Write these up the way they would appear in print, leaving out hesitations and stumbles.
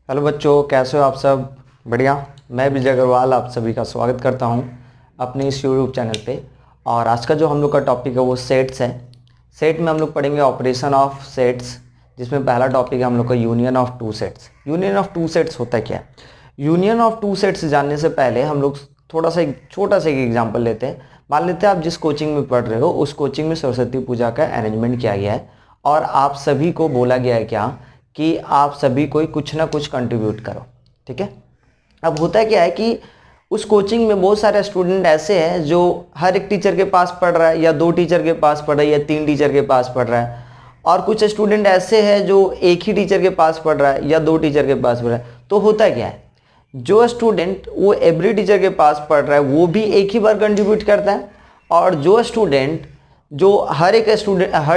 Hello बच्चों, कैसे हो आप सब? बढ़िया। मैं विजय अग्रवाल आप सभी का स्वागत करता हूं अपने इस यूट्यूब चैनल पे। और आज का जो हम लोग का टॉपिक है वो सेट्स है। सेट में हम लोग पढ़ेंगे ऑपरेशन ऑफ सेट्स, जिसमें पहला टॉपिक है हम लोग का union of two sets. Union of two sets होता क्या है? यूनियन ऑफ टू सेट्स जानने से पहले हम लोग थोड़ा सा एक छोटा सा एक एग्जाम्पल लेते हैं। मान लेते हैं आप जिस कोचिंग में पढ़ रहे हो उस कोचिंग में सरस्वती पूजा का अरेंजमेंट किया गया है और आप सभी को बोला गया है क्या कि आप सभी कोई कुछ ना कुछ कंट्रीब्यूट करो। ठीक है। अब होता क्या है कि उस कोचिंग में बहुत सारे स्टूडेंट ऐसे हैं जो हर एक टीचर के पास पढ़ रहा है, या दो टीचर के पास पढ़ रहा है, या तीन टीचर के पास पढ़ रहा है। और कुछ स्टूडेंट ऐसे हैं जो एक ही टीचर के पास पढ़ रहा है या दो टीचर के पास पढ़ रहा है। तो होता क्या है, जो स्टूडेंट वो एवरी टीचर के पास पढ़ रहा है वो भी एक ही बार कंट्रीब्यूट करता है, और जो स्टूडेंट जो हर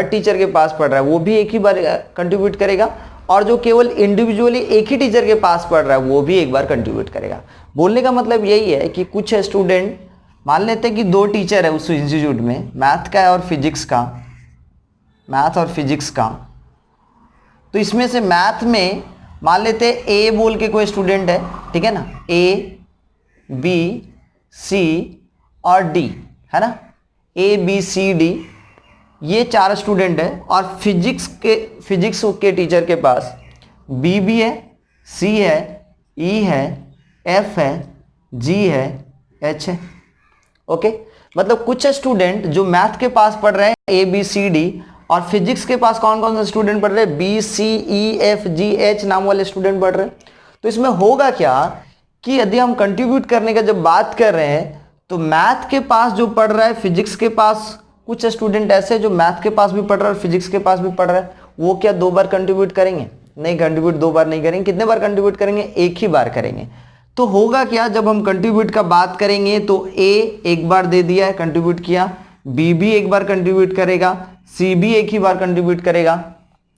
टीचर के पास पढ़ रहा है वो भी एक ही बार कंट्रीब्यूट करेगा, और जो केवल इंडिविजुअली एक ही टीचर के पास पढ़ रहा है वो भी एक बार कंट्रीब्यूट करेगा। बोलने का मतलब यही है कि कुछ स्टूडेंट, मान लेते हैं कि दो टीचर है उस इंस्टीट्यूट में, मैथ का और फिजिक्स का। तो इसमें से मैथ में मान लेते हैं ए बोल के कोई स्टूडेंट है, ठीक है ना, ए बी सी और डी, है ना, ए बी सी डी, ये चार स्टूडेंट है। और फिजिक्स के टीचर के पास बी भी है, सी है, ई है, एफ है, जी है, एच है। ओके, मतलब कुछ स्टूडेंट जो मैथ के पास पढ़ रहे हैं ए बी सी डी, और फिजिक्स के पास कौन कौन से स्टूडेंट पढ़ रहे हैं, B C E F G H नाम वाले स्टूडेंट पढ़ रहे हैं। तो इसमें होगा क्या कि यदि हम कंट्रीब्यूट करने का जब बात कर रहे हैं तो मैथ के पास जो पढ़ रहा है, फिजिक्स के पास कुछ स्टूडेंट ऐसे जो मैथ के पास भी पढ़ रहा है और फिजिक्स के पास भी पढ़ रहा है, वो क्या दो बार कंट्रीब्यूट करेंगे? नहीं, कंट्रीब्यूट दो बार नहीं करेंगे। कितने बार कंट्रीब्यूट करेंगे? एक ही बार करेंगे। तो होगा क्या, जब हम कंट्रीब्यूट का बात करेंगे तो ए एक बार दे दिया है, कंट्रीब्यूट किया, बी भी एक बार कंट्रीब्यूट करेगा, सी भी एक ही बार कंट्रीब्यूट करेगा,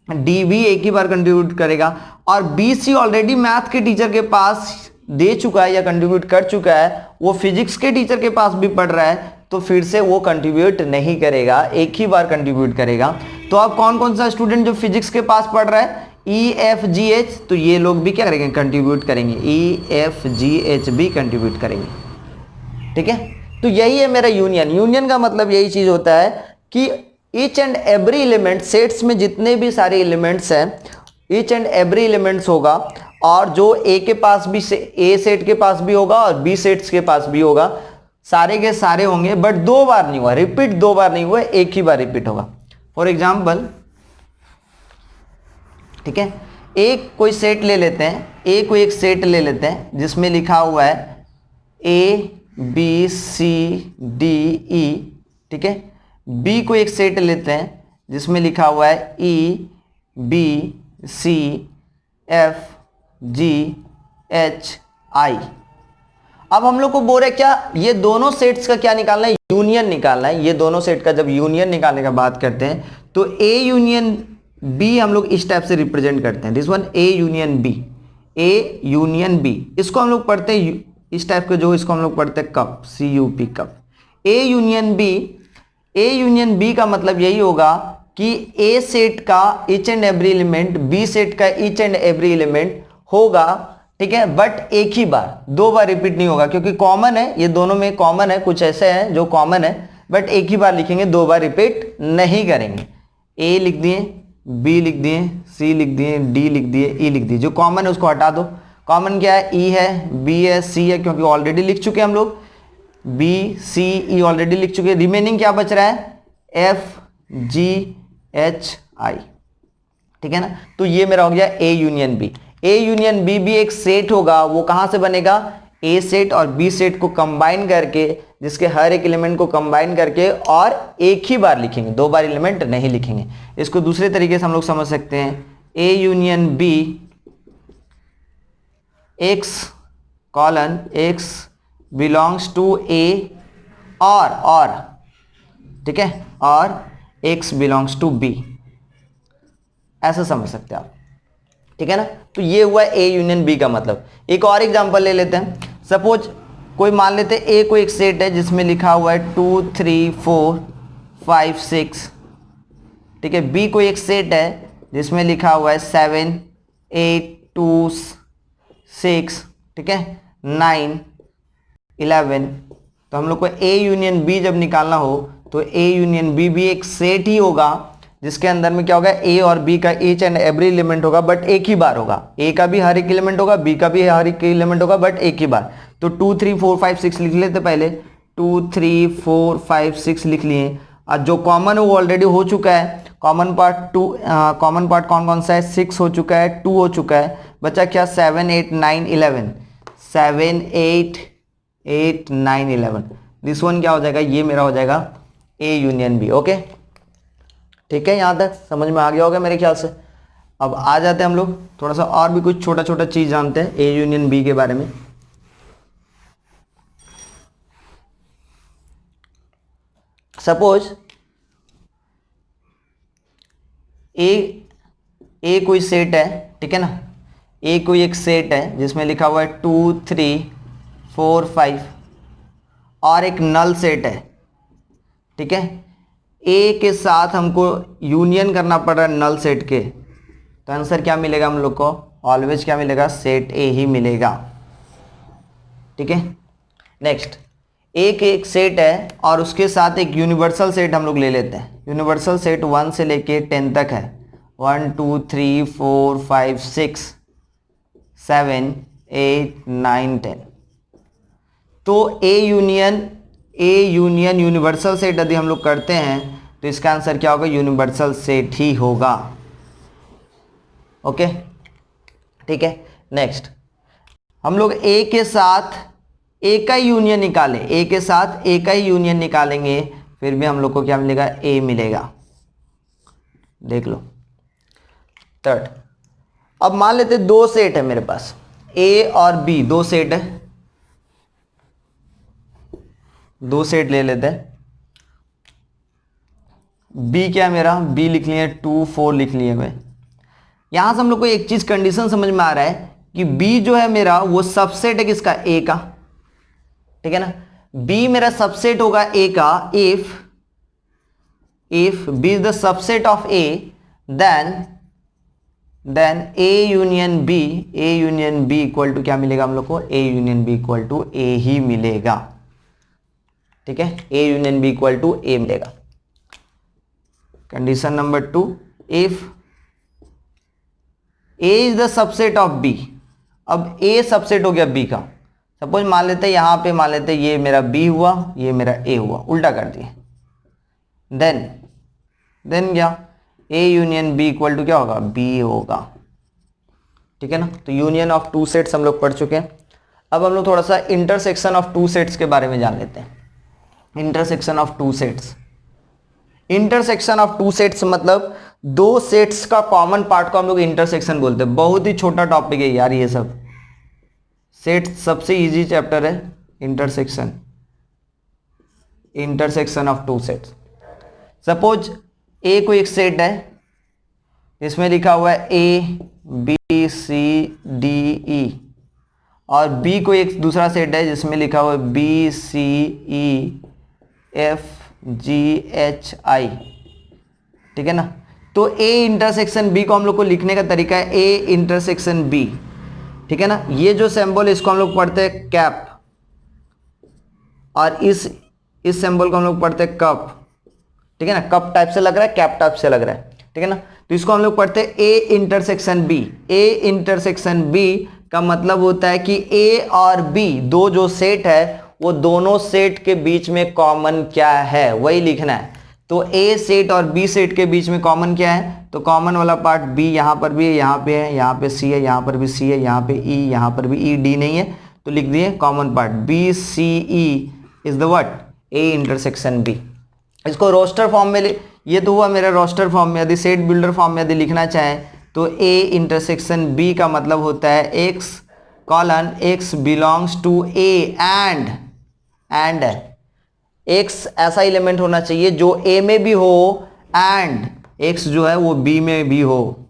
डी भी एक ही बार कंट्रीब्यूट करेगा, और बी सी ऑलरेडी मैथ के टीचर के पास दे चुका है या कंट्रीब्यूट कर चुका है, वो फिजिक्स के टीचर के पास भी पढ़ रहा है, तो फिर से वो कंट्रीब्यूट नहीं करेगा, एक ही बार कंट्रीब्यूट करेगा। तो अब कौन कौन सा स्टूडेंट जो फिजिक्स के पास पढ़ रहा है, ई एफ जी एच, तो ये लोग भी क्या करेंगे? कंट्रीब्यूट करेंगे, ई एफ जी एच भी कंट्रीब्यूट करेंगे। ठीक है, तो यही है मेरा यूनियन। यूनियन का मतलब यही चीज होता है कि each and every element, sets में जितने भी सारे एलिमेंट्स हैं, ईच एंड एवरी एलिमेंट्स होगा, और जो ए के पास भी ए सेट के पास भी होगा और बी सेट्स के पास भी होगा, सारे के सारे होंगे, बट दो बार नहीं हुआ, रिपीट दो बार नहीं हुआ, एक ही बार रिपीट होगा। फॉर एग्जाम्पल, ठीक है, एक कोई सेट ले लेते हैं, ए को एक सेट ले लेते हैं जिसमें लिखा हुआ है ए बी सी डी ई, ठीक है। बी को एक सेट लेते हैं जिसमें लिखा हुआ है E B C F G H I. अब हम लोग को बोल रहे क्या, ये दोनों सेट्स का क्या निकालना है? यूनियन निकालना है। ये दोनों सेट का जब यूनियन निकालने का बात करते हैं तो ए यूनियन बी हम लोग इस टाइप से रिप्रेजेंट करते हैं, this one A union B, A union B. इसको हम लोग पढ़ते हैं इस टाइप के, जो इसको हम लोग पढ़ते हैं cup, C U P, cup. A union B, A union B का मतलब यही होगा कि ए सेट का each and every element B set का ईच एंड एवरी एलिमेंट होगा, ठीक है, बट एक ही बार, दो बार रिपीट नहीं होगा, क्योंकि कॉमन है, ये दोनों में कॉमन है, कुछ ऐसे हैं जो कॉमन है, बट एक ही बार लिखेंगे, दो बार रिपीट नहीं करेंगे। ए लिख दिए, बी लिख दिए, सी लिख दिए, डी लिख दिए, ई लिख दिए। जो कॉमन है उसको हटा दो। कॉमन क्या है? ई है, बी है, सी है, क्योंकि ऑलरेडी लिख चुके हैं हम लोग, बी सी ई ऑलरेडी लिख चुके हैं। रिमेनिंग क्या बच रहा है? एफ जी एच आई, ठीक है ना। तो ये मेरा हो गया A union B. A union B भी एक सेट होगा, वो कहां से बनेगा? ए सेट और बी सेट को कंबाइन करके, जिसके हर एक एलिमेंट को कंबाइन करके, और एक ही बार लिखेंगे, दो बार एलिमेंट नहीं लिखेंगे। इसको दूसरे तरीके से हम लोग समझ सकते हैं, A union B x colon x belongs to A और, ठीक है, और एक्स बिलोंग्स टू बी, ऐसा समझ सकते हैं आप, ठीक है ना। तो ये हुआ ए यूनियन बी का मतलब। एक और एग्जांपल ले लेते हैं। सपोज कोई मान लेते हैं ए को एक सेट है जिसमें लिखा हुआ है 2 3 4 5 6, ठीक है। बी को एक सेट है जिसमें लिखा हुआ है 7 8 2 6, ठीक है, 9, 11। तो हम लोग को ए यूनियन बी जब निकालना हो तो ए यूनियन बी भी एक सेट ही होगा जिसके अंदर में क्या होगा, ए और बी का ईच एंड एवरी एलिमेंट होगा बट एक ही बार होगा। ए का भी हर एक एलिमेंट होगा, बी का भी हर एक एलिमेंट होगा बट एक ही बार। तो 2 3 4 5 6 लिख लेते पहले। 2 3 4 5 6 लिख लिए। और जो कॉमन है वो ऑलरेडी हो चुका है। कॉमन पार्ट कॉमन पार्ट कौन कौन सा है, 6 हो चुका है, 2 हो चुका है, बचा क्या, 7 8 9 11। 7 8 8 9 11, दिस वन क्या हो जाएगा, ये मेरा हो जाएगा ए यूनियन बी। ओके, ठीक है, यहां तक समझ में आ गया होगा मेरे ख्याल से। अब आ जाते हैं हम लोग थोड़ा सा और भी कुछ छोटा छोटा चीज जानते हैं ए यूनियन बी के बारे में। सपोज ए कोई सेट है, ठीक है ना, ए कोई एक सेट है जिसमें लिखा हुआ है 2 3 4 5 और एक नल सेट है, ठीक है। ए के साथ हमको यूनियन करना पड़ रहा है नल सेट के, तो आंसर क्या मिलेगा हम लोग को, ऑलवेज क्या मिलेगा, सेट ए ही मिलेगा, ठीक है। नेक्स्ट, एक सेट है और उसके साथ एक यूनिवर्सल सेट हम लोग ले लेते हैं। यूनिवर्सल सेट 1 से लेके 10 तक है, 1 2 3 4 5 6 7 8 9 10। तो ए यूनियन यूनिवर्सल सेट यदि हम लोग करते हैं तो इसका आंसर क्या होगा, यूनिवर्सल सेट ही होगा। ओके, ठीक है। नेक्स्ट, हम लोग ए के साथ ए का यूनियन निकालें, ए के साथ ए का यूनियन निकालेंगे, फिर भी हम लोग को क्या मिलेगा, ए मिलेगा। देख लो। थर्ड, अब मान लेते दो सेट है मेरे पास, ए और बी, दो सेट है, दो सेट ले लेते हैं। बी क्या है मेरा, बी लिख लिए 2 4 लिख लिए हुए। यहां से हम लोग को एक चीज कंडीशन समझ में आ रहा है कि बी जो है मेरा वो सबसेट है किसका, ए का, ठीक है ना। बी मेरा सबसेट होगा ए का if B is the subset of A, then A union B equal to क्या मिलेगा हम लोग को, A union B equal to A ही मिलेगा, ठीक है। A union B equal to A मिलेगा। Condition number 2, if A is the subset of B. अब ए सबसेट हो गया बी का, सपोज मान लेते हैं यहां पे, मान लेते हैं ये मेरा बी हुआ, ये मेरा ए हुआ, उल्टा कर दिए। देन क्या, A union B equal to क्या होगा, बी होगा, ठीक है ना। तो यूनियन ऑफ टू सेट्स हम लोग पढ़ चुके हैं। अब हम लोग थोड़ा सा इंटरसेक्शन ऑफ टू सेट्स के बारे में जान लेते हैं। Intersection of two sets, intersection of two sets मतलब दो सेट्स का कॉमन पार्ट को हम लोग इंटरसेक्शन बोलते हैं। बहुत ही छोटा टॉपिक है यार ये सब, सेट सबसे इजी चैप्टर है intersection of two sets. Suppose A को एक सेट है इसमें लिखा हुआ है ए बी सी डी ई, और बी को एक दूसरा सेट है जिसमें लिखा हुआ है B C E F G H I, ठीक है ना। तो ए इंटरसेक्शन बी को हम लोग को लिखने का तरीका है ए इंटरसेक्शन बी, ठीक है ना। ये जो सिंबल है इसको हम लोग पढ़ते हैं कैप, और इस सिंबल को हम लोग पढ़ते हैं कप, ठीक है ना। कप टाइप से लग रहा है, कैप टाइप से लग रहा है, ठीक है ना। तो इसको हम लोग पढ़ते हैं A intersection B. A intersection B का मतलब होता है कि ए और बी दो जो सेट है वो दोनों सेट के बीच में कॉमन क्या है वही लिखना है। तो ए सेट और बी सेट के बीच में कॉमन क्या है, तो कॉमन वाला पार्ट बी यहां पर भी है, यहां पे है, यहां पे सी है, यहां पर भी सी है, यहां पे ई, यहां पर भी ई, डी नहीं है तो लिख दिए common part B C E is the what, A intersection B. इसको रोस्टर फॉर्म में ये तो हुआ मेरा रोस्टर फॉर्म में। यदि सेट बिल्डर फॉर्म में यदि लिखना चाहे तो ए इंटरसेक्शन बी का मतलब होता है X colon x belongs to A and X ऐसा एलिमेंट होना चाहिए जो ए में भी हो एंड एक्स जो है वो बी में भी हो।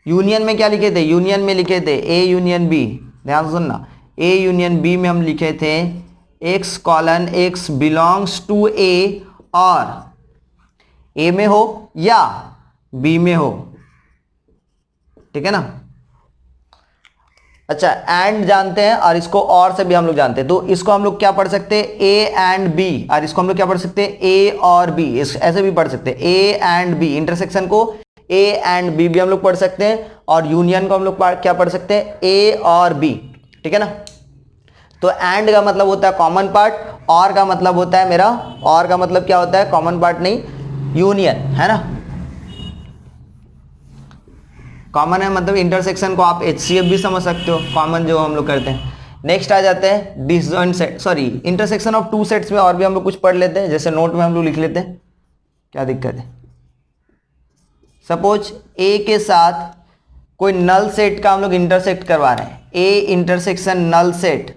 यूनियन में क्या लिखे थे, यूनियन में लिखे थे ए यूनियन बी, ध्यान से सुनना, ए यूनियन बी में हम लिखे थे x colon x belongs to A, और ए में हो या बी में हो, ठीक है ना। अच्छा, एंड जानते हैं और इसको और से भी हम लोग जानते हैं, तो इसको हम लोग क्या पढ़ सकते हैं, ए एंड बी, और इसको हम लोग क्या पढ़ सकते हैं, ए और बी, ऐसे भी पढ़ सकते हैं, ए एंड बी, इंटरसेक्शन को ए एंड बी भी हम लोग पढ़ सकते हैं, और यूनियन को हम लोग क्या पढ़ सकते हैं, ए और बी, ठीक है ना। तो एंड का मतलब होता है कॉमन पार्ट, और का मतलब होता है मेरा, और का मतलब क्या होता है, कॉमन पार्ट नहीं, यूनियन, है ना। कॉमन है मतलब इंटरसेक्शन को आप HCF भी समझ सकते हो, कॉमन जो हम लोग करते हैं। नेक्स्ट आ जाते हैं disjoint set, sorry intersection of two sets में और भी हम लोग कुछ पढ़ लेते हैं, जैसे नोट में हम लोग लिख लेते हैं, क्या दिक्कत है। सपोज ए के साथ कोई नल सेट का हम लोग इंटरसेक्ट करवा रहे हैं, ए इंटरसेक्शन नल सेट,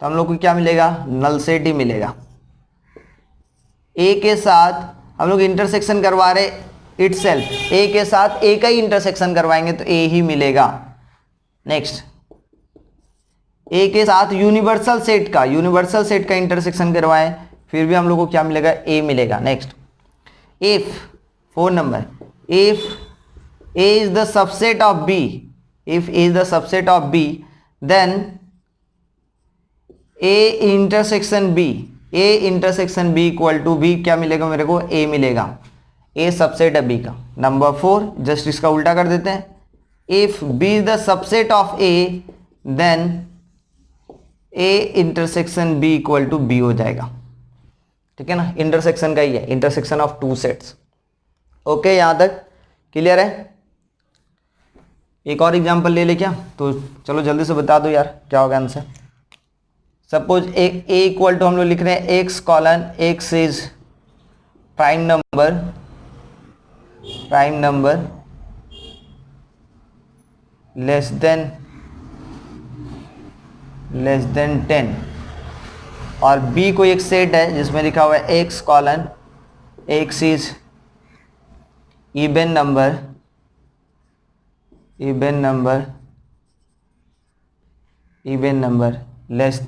तो हम लोग को क्या मिलेगा, नल सेट ही मिलेगा। ए के साथ हम लोग इंटरसेक्शन करवा रहे इटसेल्फ, ए के साथ ए का ही इंटरसेक्शन करवाएंगे तो ए ही मिलेगा। नेक्स्ट, ए के साथ यूनिवर्सल सेट का इंटरसेक्शन करवाएं, फिर भी हम लोग को क्या मिलेगा, ए मिलेगा। Next, if 4 number, if A is the subset of B, if A is the subset of B, then A intersection B, A intersection B equal to B, क्या मिलेगा मेरे को, ए मिलेगा। ए सबसेट है B का। Number 4, just इसका उल्टा कर देते हैं, if B is the subset of A, then A intersection B equal to B हो जाएगा, ठीक है ना। इंटरसेक्शन का ही है, intersection of two sets. Okay, यहां तक क्लियर है। एक और एग्जांपल ले ले क्या, तो चलो जल्दी से बता दो यार क्या होगा answer. Suppose A equal to हम लोग लिख रहे हैं X colon X is prime number less than 10, और बी को एक सेट है जिसमें लिखा हुआ है X colon X is even number less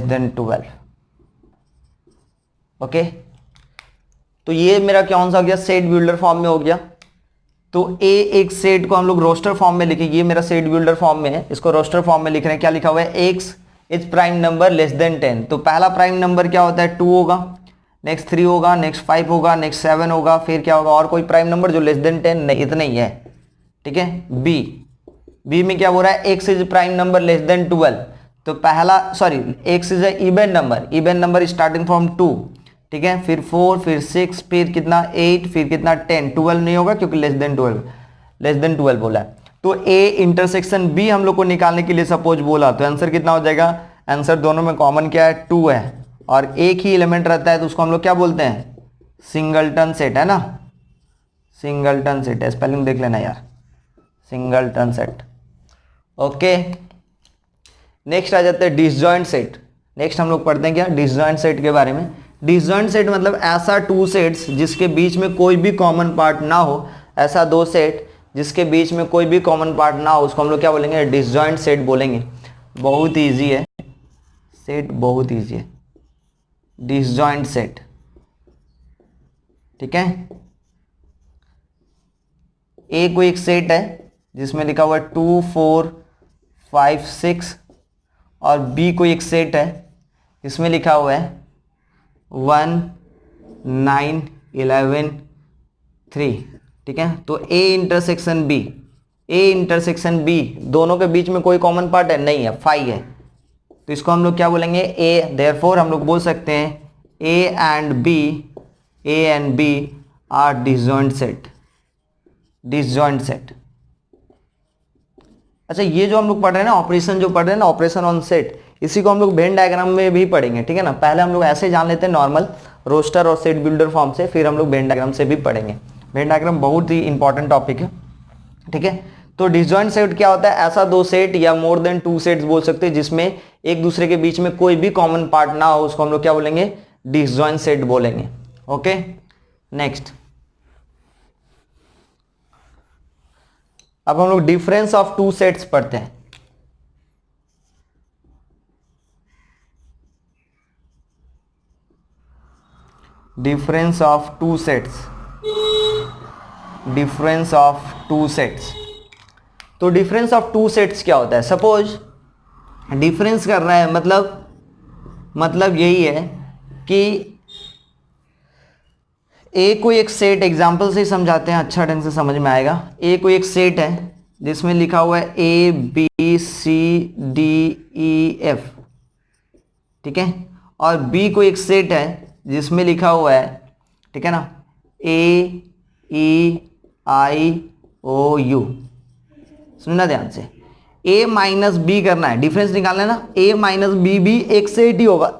then 12। Okay, तो ये मेरा कौन सा हो गया, सेट बिल्डर फॉर्म में हो गया। तो ए एक सेट को हम लोग रोस्टर फॉर्म में लिखेंगे, ये मेरा सेट बिल्डर फॉर्म में है, इसको रोस्टर फॉर्म में लिख रहे हैं। क्या लिखा हुआ है, x is prime number less than 10, तो पहला प्राइम नंबर क्या होता है, 2 होगा, नेक्स्ट 3 होगा, नेक्स्ट 5 होगा, नेक्स्ट 7 होगा, फिर क्या होगा, और कोई प्राइम नंबर जो लेस देन 10 नहीं, इतना ही है, ठीक है। बी में क्या हो रहा है, x is prime number less then 12, तो पहला sorry x is even number starting from 2, ठीक है, फिर 4, फिर 6, फिर कितना 8, फिर कितना 10, 12 नहीं होगा क्योंकि लेस देन 12 बोला है। तो ए इंटरसेक्शन बी हम लोग को निकालने के लिए सपोज बोला, तो आंसर कितना हो जाएगा, आंसर दोनों में कॉमन क्या है, 2 है, और एक ही एलिमेंट रहता है, तो उसको हम लोग क्या बोलते हैं, सिंगलटन सेट, है ना, सिंगलटन सेट है, स्पेलिंग देख लेना यार, सिंगलटन सेट। ओके, नेक्स्ट आ जाते हैं डिसजॉइंट सेट। नेक्स्ट हम लोग पढ़ते हैं क्या, डिसजॉइंट सेट के बारे में। डिसजॉइंट सेट मतलब ऐसा 2 सेट्स जिसके बीच में कोई भी कॉमन पार्ट ना हो, ऐसा 2 सेट जिसके बीच में कोई भी कॉमन पार्ट ना हो, उसको हम लोग क्या बोलेंगे, डिसजॉइंट सेट बोलेंगे। बहुत ईजी है सेट, बहुत ईजी है, डिसजॉइंट सेट, ठीक है। ए को एक सेट है जिसमें लिखा हुआ है 2, 4, 5, 6, और बी को एक सेट है जिसमें लिखा हुआ है 1, 9, 11, 3, ठीक है। तो ए इंटरसेक्शन बी, दोनों के बीच में कोई कॉमन पार्ट है नहीं है, 5 है, तो इसको हम लोग क्या बोलेंगे, ए। देयरफॉर हम लोग बोल सकते हैं A and B are disjoint set. अच्छा, ये जो हम लोग पढ़ रहे हैं ना, ऑपरेशन ऑन सेट, इसी को हम लोग वेन डायग्राम में भी पढ़ेंगे, ठीक है ना। पहले हम लोग ऐसे जान लेते हैं नॉर्मल रोस्टर और सेट बिल्डर फॉर्म से, फिर हम लोग वेन डायग्राम से भी पढ़ेंगे। वेन डायग्राम बहुत ही इंपॉर्टेंट टॉपिक है, ठीक है। तो डिसजॉइंट सेट क्या होता है, ऐसा 2 सेट या मोर देन 2 सेट्स बोल सकते हैं जिसमें एक दूसरे के बीच में कोई भी कॉमन पार्ट ना हो, उसको हम लोग क्या बोलेंगे, डिसजॉइंट सेट बोलेंगे। ओके, नेक्स्ट अब हम लोग डिफरेंस ऑफ 2 सेट्स पढ़ते हैं। Difference of 2 sets, difference of two sets. तो डिफरेंस ऑफ टू सेट्स क्या होता है? सपोज डिफरेंस करना है, मतलब यही है कि ए को एक सेट, एग्जांपल से ही समझाते हैं, अच्छा ढंग से समझ में आएगा। ए को एक सेट है जिसमें लिखा हुआ है A B C D E F, ठीक है, और बी को एक सेट है जिसमें लिखा हुआ है, ठीक है ना, ए ई आई ओ यू। सुनना ध्यान से, a माइनस बी करना है, डिफरेंस निकालना है ना, a माइनस बी भी एक सेट ही होगा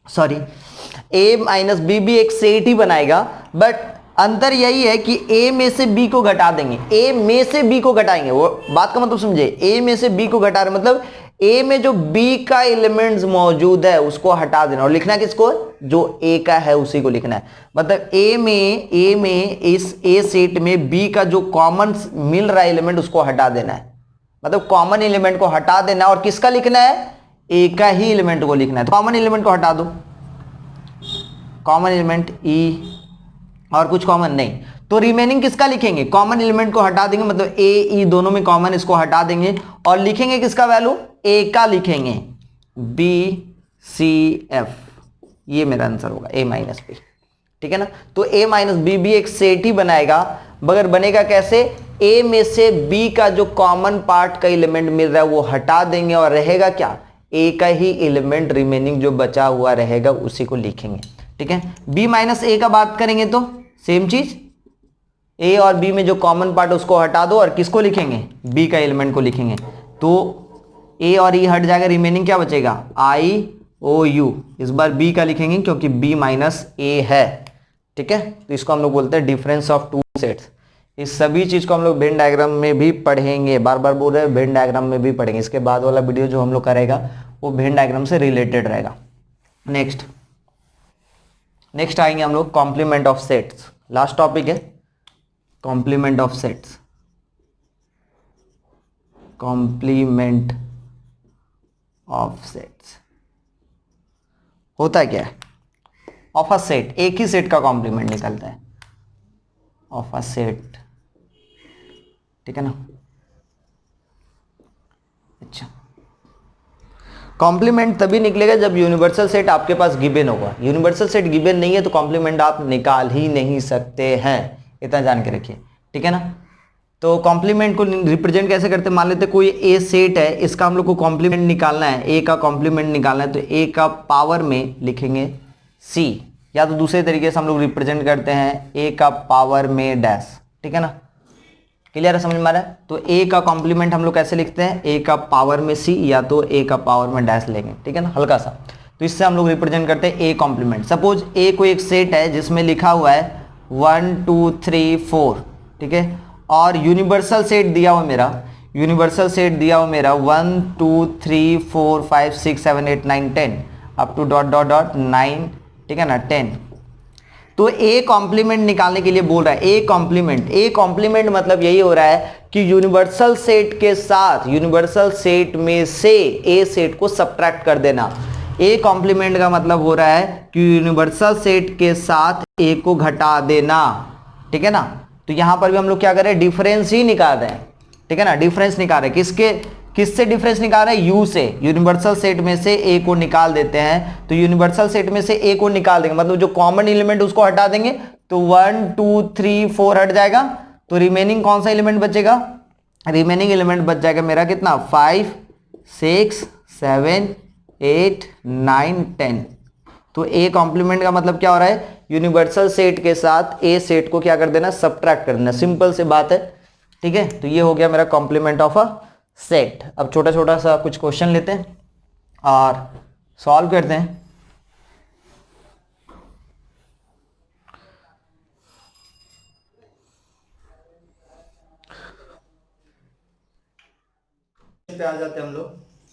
सॉरी, a माइनस बी भी एक सेट ही बनाएगा, बट अंतर यही है कि a में से b को घटा देंगे, a में से b को घटाएंगे। वो बात का मतलब समझे, a में से b को घटा रहे मतलब a में जो b का एलिमेंट्स मौजूद है उसको हटा देना, और लिखना किसको? जो a का है उसी को लिखना है। मतलब a में इस a सेट में b का जो कॉमन मिल रहा है एलिमेंट उसको हटा देना है, मतलब कॉमन एलिमेंट को हटा देना, और किसका लिखना है? a का ही एलिमेंट को लिखना है। तो कॉमन एलिमेंट को हटा दो, कॉमन एलिमेंट e, और कुछ कॉमन नहीं, तो रिमेनिंग किसका लिखेंगे? कॉमन एलिमेंट को हटा देंगे, मतलब ए ई दोनों में कॉमन, इसको हटा देंगे और लिखेंगे किसका वैल्यू? ए का लिखेंगे, बी सी एफ, ये मेरा आंसर होगा ए माइनस बी, ठीक है ना। तो ए माइनस बी भी एक सेट ही बनाएगा, मगर बनेगा कैसे? ए में से बी का जो कॉमन पार्ट का एलिमेंट मिल रहा है वो हटा देंगे, और रहेगा क्या? ए का ही एलिमेंट रिमेनिंग जो बचा हुआ रहेगा उसी को लिखेंगे, ठीक है। बी माइनस ए का बात करेंगे तो सेम चीज, ए और बी में जो कॉमन पार्ट उसको हटा दो और किसको लिखेंगे? बी का एलिमेंट को लिखेंगे। तो ए और ई हट जाएगा, रिमेनिंग क्या बचेगा? आई ओ यू। इस बार बी का लिखेंगे क्योंकि बी माइनस ए है, ठीक है। तो इसको हम लोग बोलते हैं डिफरेंस ऑफ टू सेट्स। इस सभी चीज को हम लोग वेन डायग्राम में भी पढ़ेंगे, बार बार बोल रहे हैं, वेन डायग्राम में भी पढ़ेंगे। इसके बाद वाला वीडियो जो हम लोग करेगा वो वेन डायग्राम से रिलेटेड रहेगा। नेक्स्ट आएंगे हम लोग complement of sets. Last topic है complement of sets. Complement of sets होता क्या है? ऑफ अ सेट, एक ही सेट का कॉम्प्लीमेंट निकलता है ऑफ अ सेट, ठीक है ना। अच्छा, कॉम्प्लीमेंट तभी निकलेगा जब यूनिवर्सल सेट आपके पास गिवन होगा। यूनिवर्सल सेट गिवन नहीं है तो कॉम्प्लीमेंट आप निकाल ही नहीं सकते हैं, इतना जान के रखिए, ठीक है ना। तो कॉम्प्लीमेंट को रिप्रेजेंट कैसे करते हैं? मान लेते कोई ए सेट है, इसका हम लोग को कॉम्प्लीमेंट निकालना है, ए का कॉम्प्लीमेंट निकालना है, तो ए का पावर में लिखेंगे सी, या तो दूसरे तरीके से हम लोग रिप्रेजेंट करते हैं ए का पावर में डैश, ठीक है ना। क्लियर है, समझ में आ रहा है? तो ए का कॉम्प्लीमेंट हम लोग कैसे लिखते हैं? ए का पावर में सी या तो ए का पावर में डैश लेंगे, ठीक है ना, हल्का सा। तो इससे हम लोग रिप्रेजेंट करते हैं ए कॉम्प्लीमेंट। सपोज ए को एक सेट है जिसमें लिखा हुआ है 1 2 3 4, ठीक है, और यूनिवर्सल सेट दिया हुआ मेरा, यूनिवर्सल सेट दिया हुआ मेरा 1 2 3 4 5 6 7 8 9 10 up to dot dot dot 9, ठीक है ना, 10। तो ए कॉम्प्लीमेंट निकालने के लिए बोल रहा है ए कॉम्प्लीमेंट। ए कॉम्प्लीमेंट मतलब यही हो रहा है कि यूनिवर्सल सेट के साथ, यूनिवर्सल सेट में से ए सेट को सब्ट्रैक्ट कर देना। ए कॉम्प्लीमेंट का मतलब हो रहा है कि यूनिवर्सल सेट के साथ ए को घटा देना, ठीक है ना। तो यहां पर भी हम लोग क्या करें? डिफरेंस ही निकाल रहे हैं, ठीक है ना, डिफरेंस निकाल रहे हैं। किससे डिफरेंस निकाल रहे हैं? यू से। यूनिवर्सल सेट में से ए को निकाल देते हैं, तो यूनिवर्सल सेट में से ए को निकाल देंगे, मतलब जो कॉमन एलिमेंट उसको हटा देंगे, तो 1 2 3 4 हट जाएगा, तो रिमेनिंग कौन सा एलिमेंट बचेगा? रिमेनिंग एलिमेंट बच जाएगा मेरा कितना? 5 6 7 8 9 10। तो ए कॉम्प्लीमेंट का मतलब क्या हो रहा है? यूनिवर्सल सेट के साथ ए सेट को क्या कर देना? सब्ट्रैक्ट कर देना। सिंपल सी बात है, ठीक है। तो ये हो गया मेरा कॉम्प्लीमेंट ऑफ अ सेट। अब छोटा छोटा सा कुछ क्वेश्चन लेते हैं और सॉल्व करते हैं। पे आ जाते हैं हम लोग,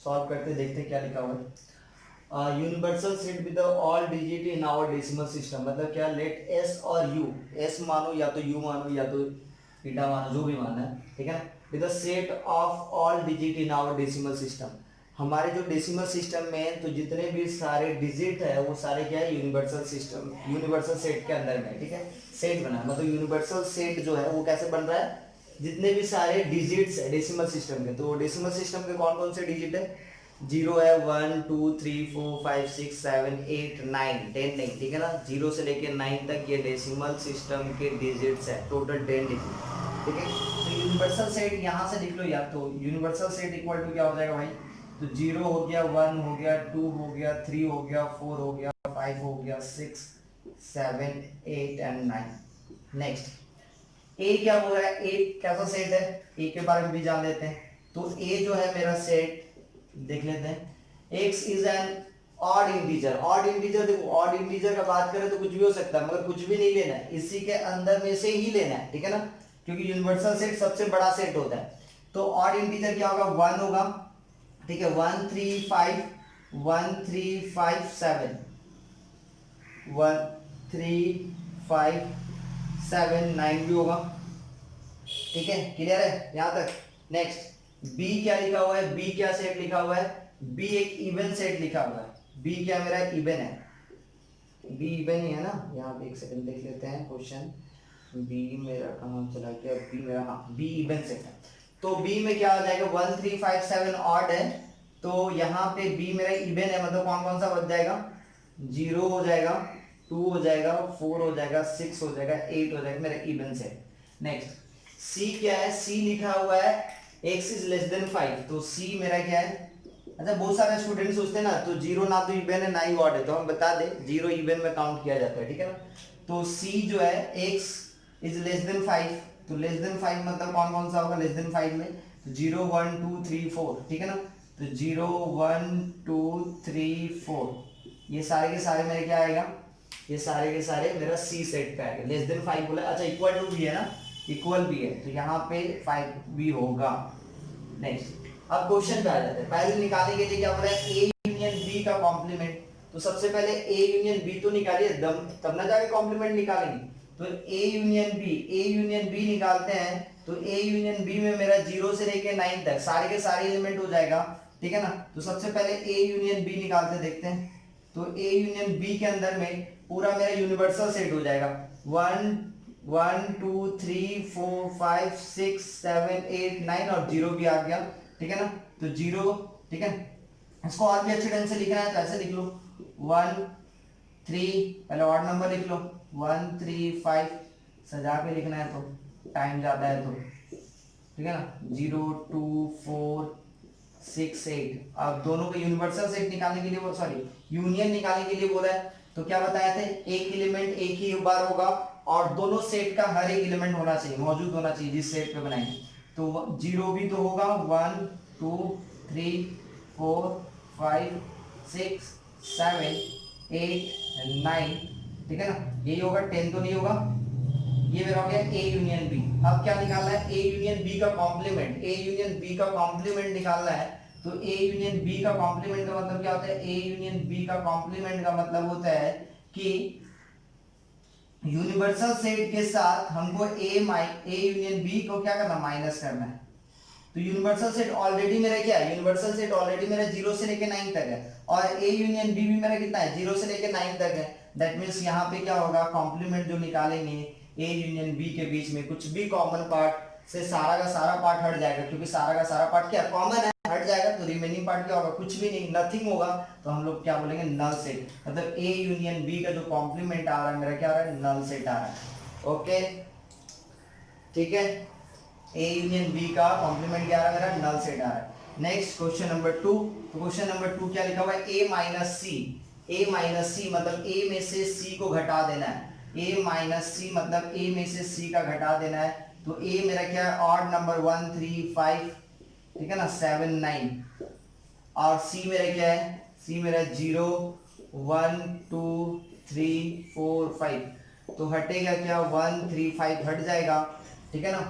सॉल्व करते हैं, देखते हैं क्या लिखा हुआ है। Universal set with all digit in our decimal system, मतलब क्या? लेट एस और यू, एस मानो या तो यू मानो या तो थीटा मानो, जो भी मानना है, ठीक है ना, with the set of all digit in our decimal system. हमारे जो डेसिमल सिस्टम में है तो जितने भी सारे डिजिट है वो सारे क्या है यूनिवर्सल सिस्टम, यूनिवर्सल सेट के अंदर में, ठीक है। सेट बना मतलब यूनिवर्सल सेट जो है वो कैसे बन रहा है, जितने भी सारे डिजिट्स है डेसिमल सिस्टम के, तो डेसिमल सिस्टम के कौन कौन से डिजिट है, 0 है, 1 2 3 4 5 6 7 8 9 10 नहीं, ठीक है ना, 0 से लेके 9 तक ये डेसिमल सिस्टम के डिजिट्स है, टोटल 10 डिजिट, ठीक है। तो यूनिवर्सल सेट यहाँ से लिख लो यार, तो यूनिवर्सल सेट इक्वल टू क्या हो जाएगा भाई, तो 0 हो गया, 1 हो गया, 2 हो गया, 3 हो गया, 4 हो गया, 5 हो गया, 6 7 8 एंड 9। नेक्स्ट ए क्या हो रहा है, ए कैसा सेट है, ए के बारे में भी जान लेते हैं। तो ए जो है मेरा सेट देख लेते हैं, x is an odd integer. Odd integer देखो, ऑड इंटीजर का बात करें तो कुछ भी हो सकता है, मगर कुछ भी नहीं लेना है, इसी के अंदर में से ही लेना है, ठीक है ना, क्योंकि यूनिवर्सल सेट सबसे बड़ा सेट होता है। तो ऑड इंटीजर क्या होगा, 1 होगा, ठीक है, 1 3 5 1 3 5 7 1 3 5 7 9 भी होगा, ठीक है, क्लियर है यहां तक। नेक्स्ट बी क्या लिखा हुआ है, बी क्या सेट लिखा हुआ है, बी एक इवन सेट लिखा हुआ है, बी क्या मेरा इवन है, बी इवन ही है ना, यहाँ पे एक सेकंड देख लेते हैं क्वेश्चन, बी मेरा कहाँ चला गया, बी मेरा, हाँ बी इवन सेट है। तो बी में क्या हो जाएगा, 1 3 5 7 ऑड है, तो यहाँ पे बी मेरा इवन है, मतलब कौन कौन सा बच जाएगा, 0 हो जाएगा, 2 हो जाएगा, 4 हो जाएगा, 6 हो जाएगा, 8 हो जाएगा, मेरा इवन सेट। नेक्स्ट सी क्या है, सी लिखा हुआ है x इज लेस देन 5, तो c मेरा क्या है, अच्छा बहुत सारे स्टूडेंट सोचते हैं ना, तो 0 ना तो इवन है ना ही ऑड है, तो हम बता दें 0 इवन में काउंट किया जाता है, ठीक है ना। तो c जो है x इज लेस देन 5, तो लेस देन 5 मतलब कौन कौन सा होगा लेस देन 5 में, तो 0 1 2 3 4, ठीक है ना, तो 0 1 2 3 4 ये सारे के सारे मेरे क्या आएगा, ये सारे के सारे मेरा c सेट पे आएगा, लेस देन 5 बोला, अच्छा इक्वल टू भी है ना, इक्वल भी है, तो यहाँ पे 5 भी होगा। नेक्स्ट अब क्वेश्चन पे आ जाते हैं, पहले निकालने के लिए क्या बोला है, ए यूनियन बी का कॉम्प्लीमेंट, तो सबसे पहले ए यूनियन बी तो निकालिए, तब ना जाके कॉम्प्लीमेंट निकालेंगे। तो ए यूनियन बी निकालते हैं, तो ए यूनियन बी में मेरा 0 से लेके 9 तक सारे के सारे एलिमेंट हो जाएगा, ठीक है ना। तो सबसे पहले ए यूनियन बी निकालते देखते हैं, तो ए यूनियन बी के अंदर में पूरा मेरा यूनिवर्सल सेट हो जाएगा, 1 1 2 3 4 5 6 7 8 9 और 0 भी आ गया, ठीक है ना, तो 0, ठीक है। इसको और भी अच्छे ढंग से लिखना है तो ऐसे लिख लो 1 3, पहले ऑड नंबर लिख लो 1 3 5, सजा के लिखना है तो टाइम ज्यादा है तो, ठीक है ना, 0 2 4 6 8। अब दोनों का यूनिवर्सल सेट निकालने के लिए, सॉरी यूनियन निकालने के लिए बोला है, तो क्या बताया थे, एक एलिमेंट एक ही बार होगा और दोनों सेट का हर एक एलिमेंट होना चाहिए, मौजूद होना चाहिए जिस सेट पे बनाएंगे। तो 0 भी तो होगा, 1 2 3 4 5 6 7 8 9, ठीक है ना, यही होगा, 10 तो नहीं होगा, ये मेरा हो गया ए यूनियन बी। अब क्या निकालना है, ए यूनियन बी का कॉम्प्लीमेंट, ए यूनियन बी का कॉम्प्लीमेंट निकालना है। तो ए यूनियन बी का कॉम्प्लीमेंट का मतलब क्या होता है, ए यूनियन बी का कॉम्प्लीमेंट का मतलब होता है कि यूनिवर्सल सेट के साथ हमको ए यूनियन बी को क्या करना, माइनस करना है। तो यूनिवर्सल सेट ऑलरेडी मेरा क्या है, यूनिवर्सल सेट ऑलरेडी मेरा 0 से लेके 9 तक है, और ए यूनियन बी भी मेरा कितना है, 0 से लेके 9 तक है। दैट मींस यहाँ पे क्या होगा, कॉम्प्लीमेंट जो निकालेंगे ए यूनियन बी के बीच में कुछ भी कॉमन पार्ट से सारा का सारा पार्ट हट जाएगा, क्योंकि सारा का सारा पार्ट क्या कॉमन है, हट जाएगा, तो रिमेनिंग पार्ट क्या होगा, कुछ भी नहीं, नथिंग होगा, तो हम लोग क्या बोलेंगे, नल सेट। मतलब ए यूनियन बी का जो कॉम्प्लीमेंट आ रहा है मेरा क्या आ रहा है, नल सेट आ रहा है। ओके ठीक है, ए यूनियन बी का कॉम्प्लीमेंट क्या आ रहा है, मेरा नल सेट आ रहा है। नेक्स्ट क्वेश्चन नंबर 2, तो क्वेश्चन नंबर 2 क्या लिखा हुआ है, ए माइनस सी, ए माइनस सी मतलब ए में से सी को घटा देना है, ए माइनस सी मतलब ए में से सी का घटा देना है। तो ए मेरा क्या है, ऑड नंबर 1 3 5, ठीक है ना, 7 9, और सी मेरा क्या है, सी मेरा 0 1 2 3 4 5, तो हटेगा क्या, 1 3 5 हट जाएगा, ठीक है ना,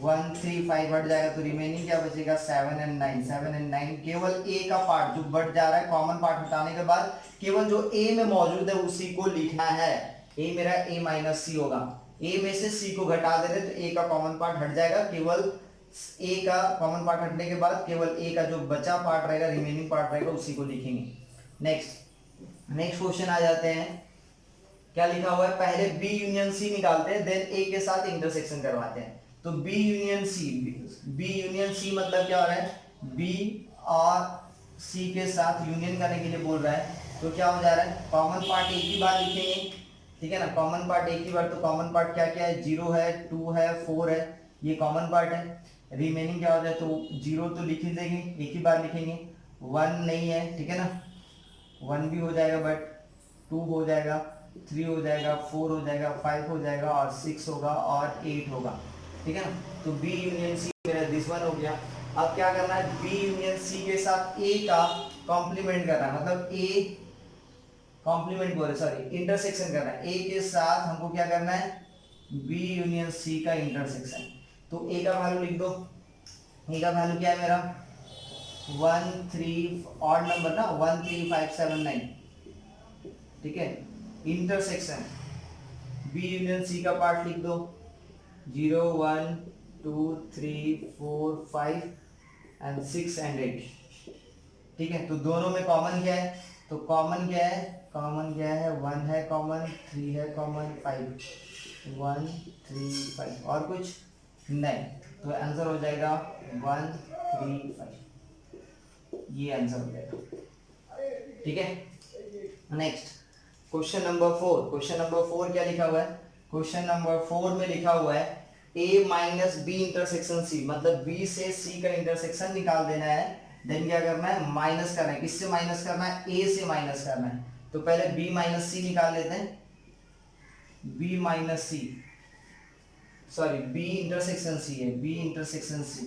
1 3 5 हट जाएगा, तो रिमेनिंग क्या बचेगा, 7 एंड 9, 7 एंड 9। केवल ए का पार्ट जो बढ़ जा रहा है, कॉमन पार्ट हटाने के बाद केवल जो ए में मौजूद है उसी को लिखना है। ए मेरा ए माइनस सी होगा, ए में से सी को घटा दे रहे तो ए का कॉमन पार्ट हट जाएगा, केवल ए का कॉमन पार्ट हटने के बाद केवल ए का जो बचा पार्ट रहेगा, रिमेनिंग पार्ट रहेगा, उसी को लिखेंगे। नेक्स्ट क्वेश्चन आ जाते हैं। क्या लिखा हुआ है, पहले बी यूनियन सी निकालते हैं, देन ए के साथ इंटरसेक्शन करवाते हैं। तो बी यूनियन सी मतलब क्या हो रहा है, बी और सी के साथ यूनियन करने के लिए बोल रहा है। तो क्या हो जा रहा है, कॉमन पार्ट एक ही बार लिखेंगे, ठीक है ना, कॉमन पार्ट एक ही बार। तो कॉमन पार्ट क्या क्या है, 0 है, 2 है, 4 है, ये कॉमन पार्ट है। रिमेनिंग क्या हो जाए, तो 0 तो लिख ही देंगे, एक ही बार लिखेंगे। 1 नहीं है, ठीक है ना, 1 भी हो जाएगा, बट 2 हो जाएगा, 3 हो जाएगा, 4 हो जाएगा, 5 हो जाएगा, और 6 होगा, और 8 होगा, ठीक है ना। तो बी यूनियन सी मेरा दिस वन हो गया। अब क्या करना है, बी यूनियन सी के साथ ए का कॉम्प्लीमेंट करना है, मतलब ए कॉम्प्लीमेंट बोले, सॉरी, इंटरसेक्शन करना है। ए के साथ हमको क्या करना है, बी यूनियन सी का इंटरसेक्शन। तो ए का वैल्यू लिख दो, ए का वैल्यू क्या है मेरा 1 3, ऑड नंबर ना, 1 3 5 7 9, ठीक है। इंटरसेक्शन बी यूनियन सी का पार्ट लिख दो, 0 1 2 3 4 5 एंड 6 एंड 8, ठीक है। तो दोनों में कॉमन क्या है, तो कॉमन क्या है, 1 है कॉमन, 3 है कॉमन, 5, 1 3 5, और कुछ नहीं। तो आंसर हो जाएगा 1 3 5, ये आंसर हो जाएगा, ठीक है। नेक्स्ट क्वेश्चन नंबर 4 क्या लिखा हुआ है, क्वेश्चन नंबर 4 में लिखा हुआ है a minus B intersection C, मतलब b से c का इंटरसेक्शन निकाल देना है। देन क्या करना है, माइनस करना है, किससे माइनस करना है, a से माइनस करना है। तो पहले b माइनस सी निकाल लेते हैं, b माइनस सी, सॉरी b इंटरसेक्शन c है, b इंटरसेक्शन c।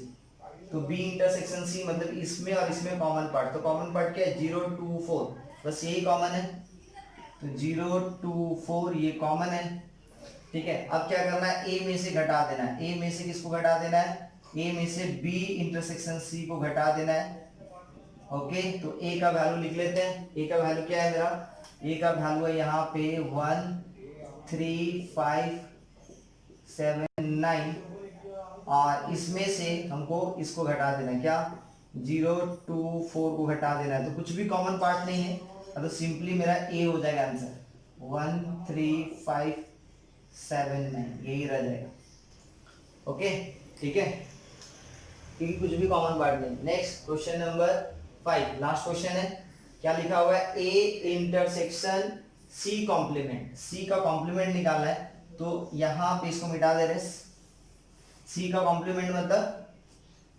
तो b इंटरसेक्शन c मतलब इसमें और इसमें कॉमन पार्ट, तो कॉमन पार्ट क्या है 0 2 4, बस यही कॉमन है। तो 0 2 4 ये कॉमन है, ठीक है। अब क्या करना है, a में से घटा देना है, a में से किसको घटा देना है, a में से b इंटरसेक्शन c को घटा देना है। ओके, तो a का वैल्यू लिख लेते हैं। a का वैल्यू क्या है मेरा, a का वैल्यू है यहाँ पे 1 3 5 7 9, और इसमें से हमको इसको घटा देना है, क्या 0 2 4 को घटा देना है। तो कुछ भी कॉमन पार्ट नहीं है, तो सिंपली मेरा a हो जाएगा आंसर, 1 3 5 7 9, यही रह जाएगा। ओके, ठीक है, क्योंकि कुछ भी कॉमन पार्ट नहीं। Next question number 5, last question है। क्या लिखा हुआ है, ए इंटरसेक्शन सी कॉम्प्लीमेंट, सी का कॉम्प्लीमेंट निकालना है। तो यहां पे इसको मिटा दे रहे, सी का कॉम्प्लीमेंट मतलब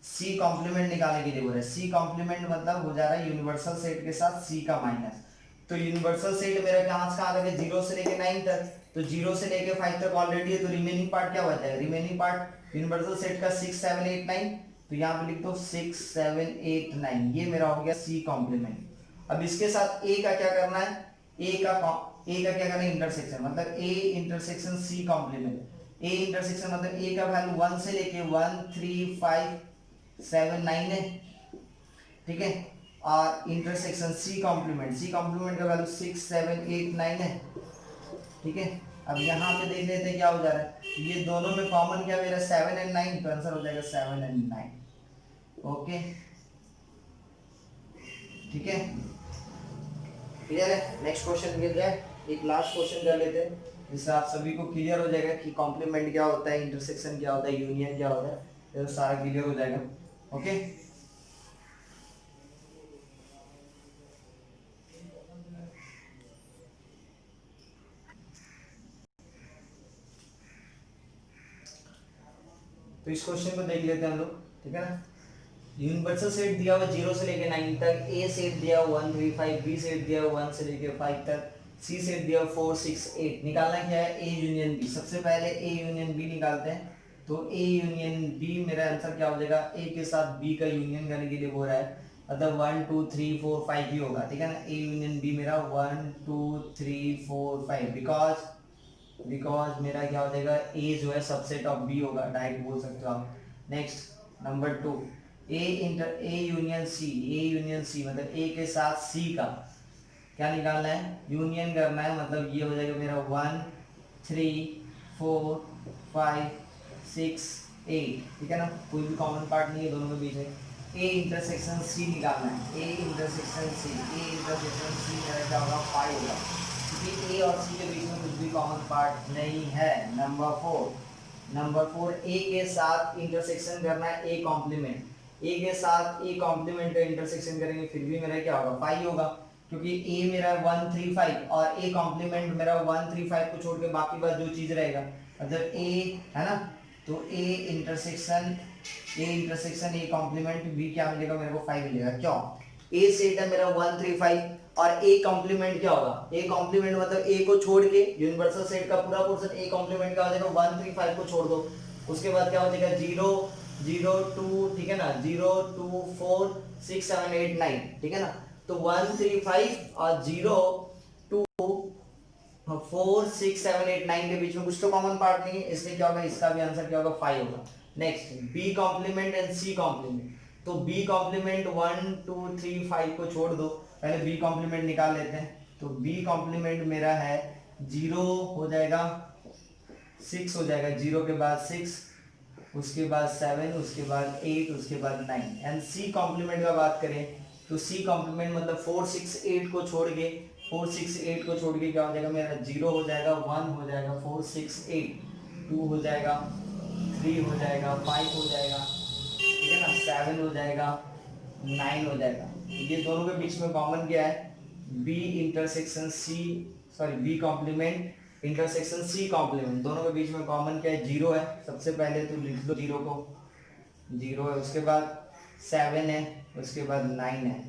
सी कॉम्प्लीमेंट निकालने के लिए बोल रहे हैं। सी कॉम्प्लीमेंट मतलब हो जा रहा है यूनिवर्सल सेट के साथ सी का माइनस। तो यूनिवर्सल सेट मेरा कहां तक है, 0 से लेके 9 तक। तो 0 से लेके 5 तक ऑलरेडी है, तो रिमेनिंग पार्ट क्या बच जाएगा, रिमेनिंग पार्ट यूनिवर्सल सेट का 6 7 8 9। तो यहाँ पे लिख दो 6 7 8 9, ये मेरा हो गया सी कॉम्प्लीमेंट। अब इसके साथ ए का क्या करना है, ए का क्या करना है, इंटरसेक्शन, मतलब A intersection C complement. A intersection मतलब ए का वैल्यू 1 से लेके 1 3 5 7 9 है, ठीक है। और इंटरसेक्शन सी कॉम्प्लीमेंट का वैल्यू 6 7 8 9 है, ठीक है। अब यहाँ पे देख लेते हैं क्या हो जा रहा है, ये दोनों में कॉमन क्या मेरा 7 एंड 9, तो आंसर हो जाएगा 7 एंड 9। ओके, ठीक है, क्लियर है। नेक्स्ट क्वेश्चन मिल जाए, एक लास्ट क्वेश्चन कर लेते हैं, जिससे आप सभी को क्लियर हो जाएगा कि कॉम्प्लीमेंट क्या होता है, इंटरसेक्शन क्या होता है, यूनियन क्या होता है, तो सारा क्लियर हो जाएगा। ओके, तो इस क्वेश्चन को देख लेते हैं हम लोग, ठीक है ना। यूनिवर्सल सेट दिया हुआ 0 से लेके 9 तक, ए सेट दिया 1 3 5, बी सेट दिया 1 से लेके 5 तक, सी सेट दिया 4 6 8। निकालना क्या है, ए यूनियन बी। सबसे पहले ए यूनियन बी निकालते हैं। तो ए यूनियन बी मेरा आंसर क्या हो जाएगा, ए के साथ बी का यूनियन करने के लिए बोल रहा है, मतलब 1 2 3 4 5 ही होगा, ठीक है ना। ए यूनियन बी मेरा 1 2 3 4 5, बिकॉज मेरा क्या हो जाएगा, ए जो है सबसेट ऑफ बी होगा, डायरेक्ट बोल सकते हो आप। Next number 2, A union C मतलब ए के साथ सी का क्या निकालना है, यूनियन करना है। मतलब ये हो जाएगा मेरा 1 3 4 5 6 ए, ठीक है ना, कोई भी कॉमन पार्ट नहीं है दोनों के बीच में। ए इंटरसेक्शन सी निकालना है, ए इंटरसेक्शन सी, ए इंटरसेक्शन सी मेरा क्या होगा 5 होगा, क्योंकि ए और सी के बीच में कुछ भी कॉमन पार्ट नहीं है। नंबर 4 ए के साथ इंटरसेक्शन करना है ए कॉम्प्लीमेंट, ए के साथ ए कॉम्प्लीमेंट का इंटरसेक्शन करेंगे फिर भी मेरा क्या होगा 5 होगा, क्योंकि ए मेरा 135 और ए कॉम्प्लीमेंट मेरा 135 को छोड़ के बाकी बात जो चीज रहेगा मतलब ए है ना, तो A intersection A complement B क्या मिलेगा मेरे को 5 मिलेगा। क्यों, ए सेट है मेरा 135 और ए कॉम्प्लीमेंट क्या होगा, ए कॉम्प्लीमेंट मतलब ए को छोड़ के यूनिवर्सल सेट का पूरा पोर्शन ए कॉम्प्लीमेंट का हो जाएगा 135 को छोड़ दो, उसके बाद क्या हो जाएगा 0 0 2, ठीक है ना, 0 2 4 6 7 8 9, ठीक है ना, तो 135 और 0 2 4 6 7 8 9 के बीच में कुछ तो कॉमन पार्ट नहीं है, इसलिए क्या होगा, इसका भी आंसर क्या होगा 5 होगा। Next B complement and C complement, तो बी कॉम्प्लीमेंट 1 2 3 5 को छोड़ दो, पहले बी कॉम्प्लीमेंट निकाल लेते हैं, तो बी कॉम्प्लीमेंट मेरा है 0 हो जाएगा 6 हो जाएगा, 0 के बाद 6, उसके बाद 7, उसके बाद 8, उसके बाद 9। एंड सी कॉम्प्लीमेंट का बात करें तो सी कॉम्प्लीमेंट मतलब 4 6 8 को छोड़ के क्या हो जाएगा मेरा 0 हो जाएगा, 1 हो जाएगा, 4 6 8 2 हो जाएगा, 3 हो जाएगा, 5 हो जाएगा, ठीक है ना, 7 हो जाएगा, 9 हो जाएगा। ये दोनों के बीच में कॉमन क्या है, B intersection C, sorry B complement intersection C complement, दोनों के बीच में कॉमन क्या है 0 है, सबसे पहले तो लिख लो 0 को, 0 है, उसके बाद 7 है, उसके बाद 9 है,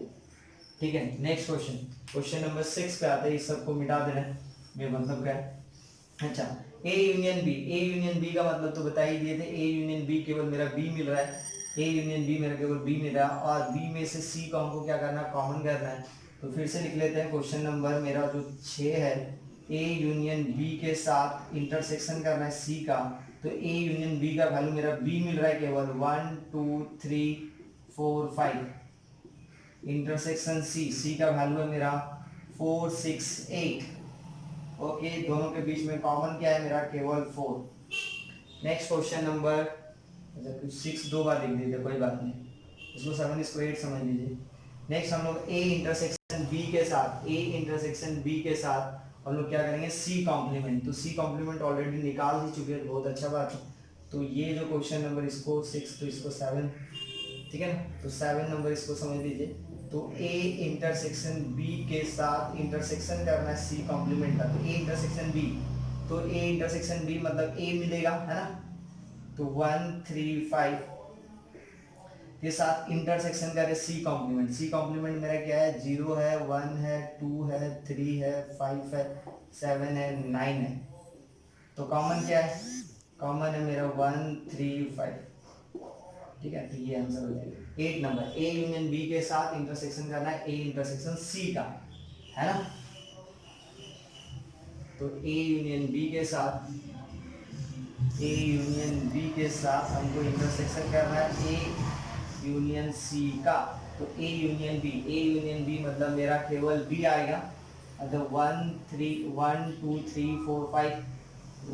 ठीक है। नेक्स्ट क्वेश्चन नंबर 6 पे आते हैं, इस सबको मिटा देना है, ये मतलब क्या है, अच्छा ए यूनियन बी का मतलब तो बता ही दिए थे, ए यूनियन बी केवल मेरा बी मिल रहा है, ए यूनियन बी मेरा केवल बी मिल रहा है और बी में से सी को हमको क्या करना है, कॉमन करना है। तो फिर से लिख लेते हैं, क्वेश्चन नंबर मेरा जो 6 है, ए यूनियन बी के साथ इंटरसेक्शन करना है सी का, तो ए यूनियन बी का वैल्यू मेरा बी मिल रहा है केवल 1 2 3 4 5, इंटरसेक्शन सी का वैल्यू है मेरा 4 6 8, ओके, दोनों के बीच में कॉमन क्या है मेरा केवल 4। नेक्स्ट क्वेश्चन नंबर, अच्छा 6 दो बार लिख दीजिए कोई बात नहीं, इसको 7 इसको 8 समझ लीजिए। नेक्स्ट हम लोग ए इंटरसेक्शन बी के साथ हम लोग क्या करेंगे, सी कॉम्प्लीमेंट, तो सी कॉम्प्लीमेंट ऑलरेडी निकाल ही चुके हैं, बहुत अच्छा बात है। तो ये जो क्वेश्चन नंबर इसको 6 तो इसको 7, ठीक है ना, तो 7 नंबर इसको समझ लीजिए। तो ए इंटरसेक्शन बी के साथ इंटरसेक्शन करना है सी कॉम्प्लीमेंट का, तो ए इंटरसेक्शन बी, तो ए इंटरसेक्शन बी मतलब ए मिलेगा है ना, तो 1 3 5 के साथ इंटरसेक्शन करे सी कॉम्प्लीमेंट मेरा क्या है, 0 है, 1 है, 2 है, 3 है, 5 है, 7 है, 9 है, तो कॉमन क्या है, कॉमन है मेरा 1 3 5, ठीक है, तो ये आंसर हो जाएगा 8 नंबर। ए यूनियन बी के साथ इंटरसेक्शन करना है ए इंटरसेक्शन सी का, है ना, तो ए यूनियन बी के साथ हमको इंटरसेक्शन करना है ए यूनियन सी का, तो ए यूनियन बी मतलब मेरा केवल बी आएगा, मतलब 1 2 3 4 5,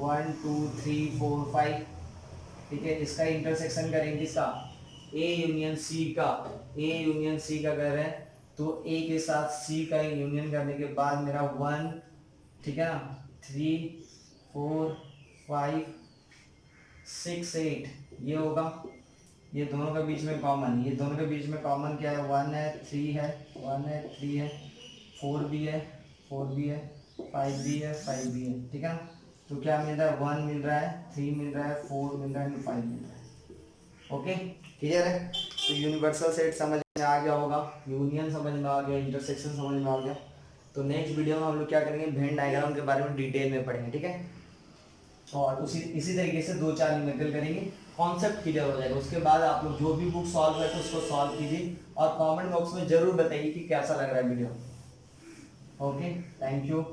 1 2 3 4 5, ठीक है, इसका इंटरसेक्शन करेंगे इसका ए यूनियन सी का कर रहे हैं, तो ए के साथ सी का यूनियन करने के बाद मेरा 1, ठीक है ना, 3 4 5 6 8 ये होगा, ये दोनों के बीच में कॉमन, क्या है, 1 है 3 है, 1 है 3 है, 4 भी है 5 भी है 5 भी है, ठीक है ना, तो क्या मिल रहा है, 1 मिल रहा है, 3 मिल रहा है, 4 मिल रहा है, 5 मिल रहा है। ओके, क्लियर है, तो यूनिवर्सल सेट समझ में आ गया होगा, यूनियन समझ में आ गया, इंटरसेक्शन समझ में आ गया। तो नेक्स्ट वीडियो में हम लोग क्या करेंगे, वेन डायग्राम के बारे में डिटेल में पढ़ेंगे, ठीक है, और इसी तरीके से 2-4 न्यूमेरिकल करेंगे, कॉन्सेप्ट क्लियर हो जाएगा। उसके बाद आप लोग जो भी बुक सॉल्व करते उसको सॉल्व कीजिए और कमेंट बॉक्स में जरूर बताइए कि कैसा लग रहा है वीडियो। Okay, thank you.